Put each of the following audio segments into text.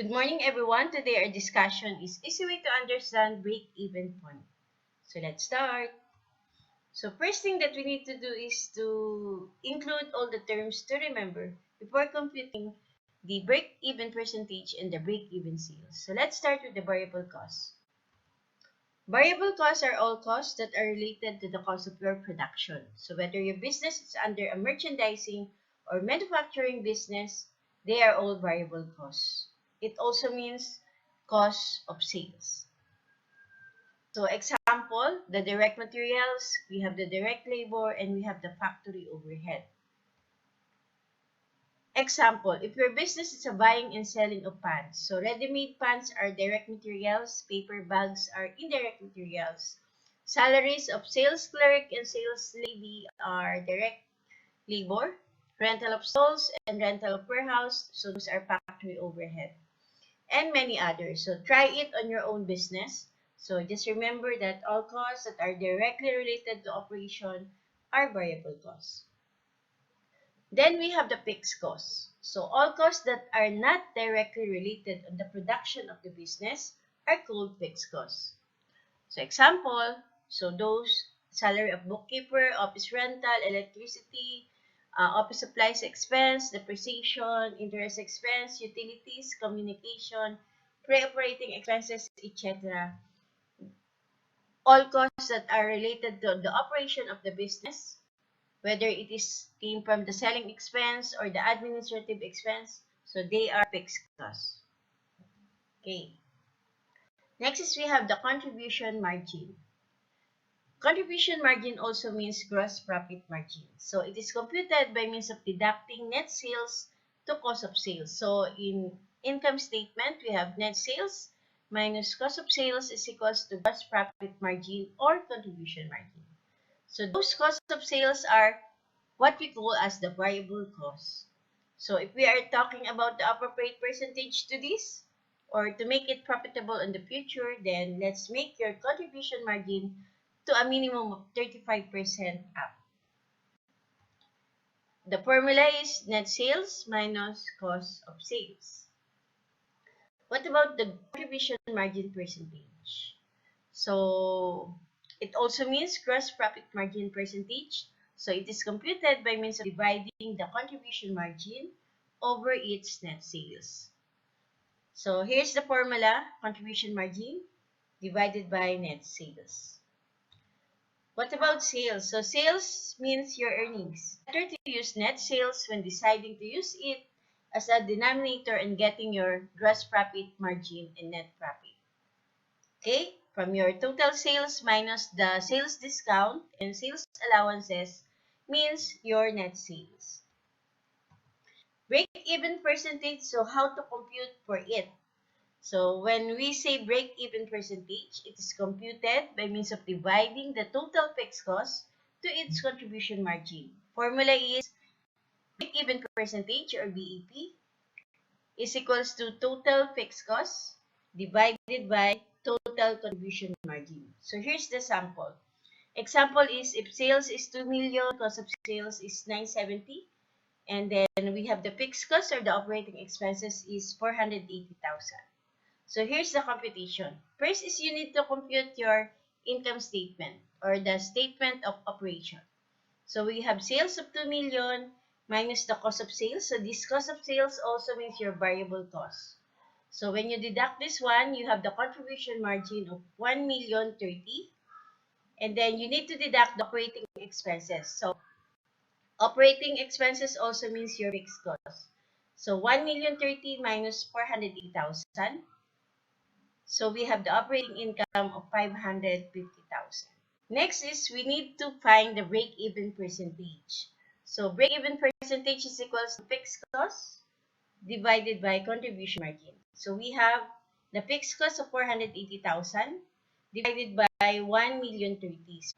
Good morning, everyone. Today our discussion is easy way to understand break-even point. So let's start. So first thing that we need to do is to include all the terms to remember before computing the break-even percentage and the break-even sales. So let's start with the variable costs. Variable costs are all costs that are related to the cost of your production. So whether your business is under a merchandising or manufacturing business, they are all variable costs. It also means cost of sales. So example, the direct materials, we have the direct labor, and we have the factory overhead. Example, if your business is a buying and selling of pants, so ready-made pants are direct materials, paper bags are indirect materials. Salaries of sales clerk and sales lady are direct labor. Rental of stalls and rental of warehouse, so those are factory overhead. And many others. So try it on your own business. So just remember that all costs that are directly related to operation are variable costs. Then we have the fixed costs. So all costs that are not directly related on the production of the business are called fixed costs. So example, so those salary of bookkeeper, office rental, electricity, office supplies expense, depreciation, interest expense, utilities, communication, pre-operating expenses, etc. All costs that are related to the operation of the business, whether it is came from the selling expense or the administrative expense, so they are fixed costs. Okay. Next is we have the contribution margin. Contribution margin also means gross profit margin. So it is computed by means of deducting net sales to cost of sales. So in income statement, we have net sales minus cost of sales is equals to gross profit margin or contribution margin. So those costs of sales are what we call as the variable cost. So if we are talking about the appropriate percentage to this, or to make it profitable in the future, then let's make your contribution margin to a minimum of 35% up. The formula is net sales minus cost of sales. What about the contribution margin percentage? So it also means gross profit margin percentage. So it is computed by means of dividing the contribution margin over its net sales. So here's the formula, contribution margin divided by net sales. What about sales? So sales means your earnings. Better to use net sales when deciding to use it as a denominator and getting your gross profit margin and net profit. Okay? From your total sales minus the sales discount and sales allowances means your net sales. Break-even percentage, so how to compute for it? So when we say break-even percentage, it is computed by means of dividing the total fixed cost to its contribution margin. Formula is break-even percentage or BEP is equals to total fixed cost divided by total contribution margin. So here's the sample. Example is if sales is 2 million, cost of sales is 970, and then we have the fixed cost or the operating expenses is 480,000. So here's the computation. First is you need to compute your income statement or the statement of operation. So we have sales of 2 million minus the cost of sales. So this cost of sales also means your variable cost. So when you deduct this one, you have the contribution margin of 1,030,000. And then you need to deduct the operating expenses. So operating expenses also means your fixed cost. So 1,030,000 minus 480,000. So we have the operating income of 550,000. Next is we need to find the break-even percentage. So break-even percentage is equals to fixed cost divided by contribution margin. So we have the fixed cost of 480,000 divided by 1,030,000.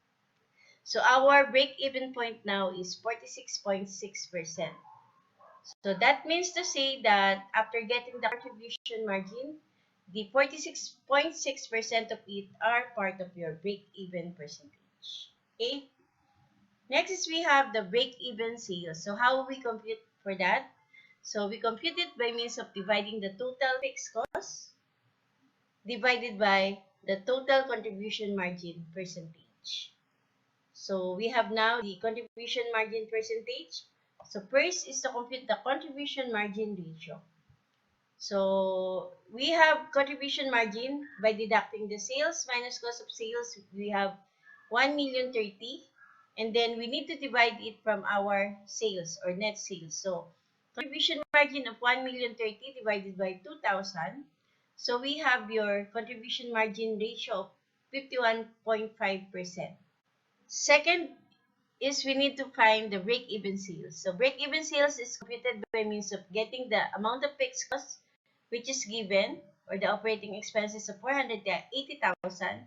So our break-even point now is 46.6%. So that means to say that after getting the contribution margin, the 46.6% of it are part of your break-even percentage. Okay? Next is we have the break-even sales. So how we compute for that? So we compute it by means of dividing the total fixed cost divided by the total contribution margin percentage. So we have now the contribution margin percentage. So first is to compute the contribution margin ratio. So we have contribution margin by deducting the sales minus cost of sales. We have 1,030,000, and then we need to divide it from our sales or net sales. So contribution margin of 1,030,000 divided by 2,000. So we have your contribution margin ratio of 51.5%. Second is we need to find the break-even sales. So break-even sales is computed by means of getting the amount of fixed costs which is given, or the operating expenses of 480,000,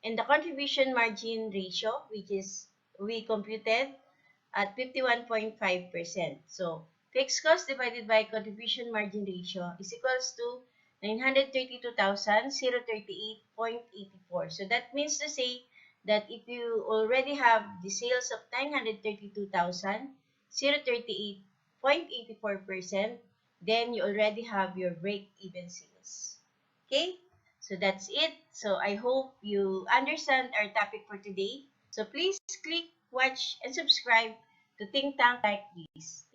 and the contribution margin ratio, which is we computed at 51.5%. So fixed cost divided by contribution margin ratio is equals to 932,038.84. So that means to say that if you already have the sales of 932,038.84%, then you already have your break-even sales. Okay? So that's it. So I hope you understand our topic for today. So please click, watch, and subscribe to Think Tank like this.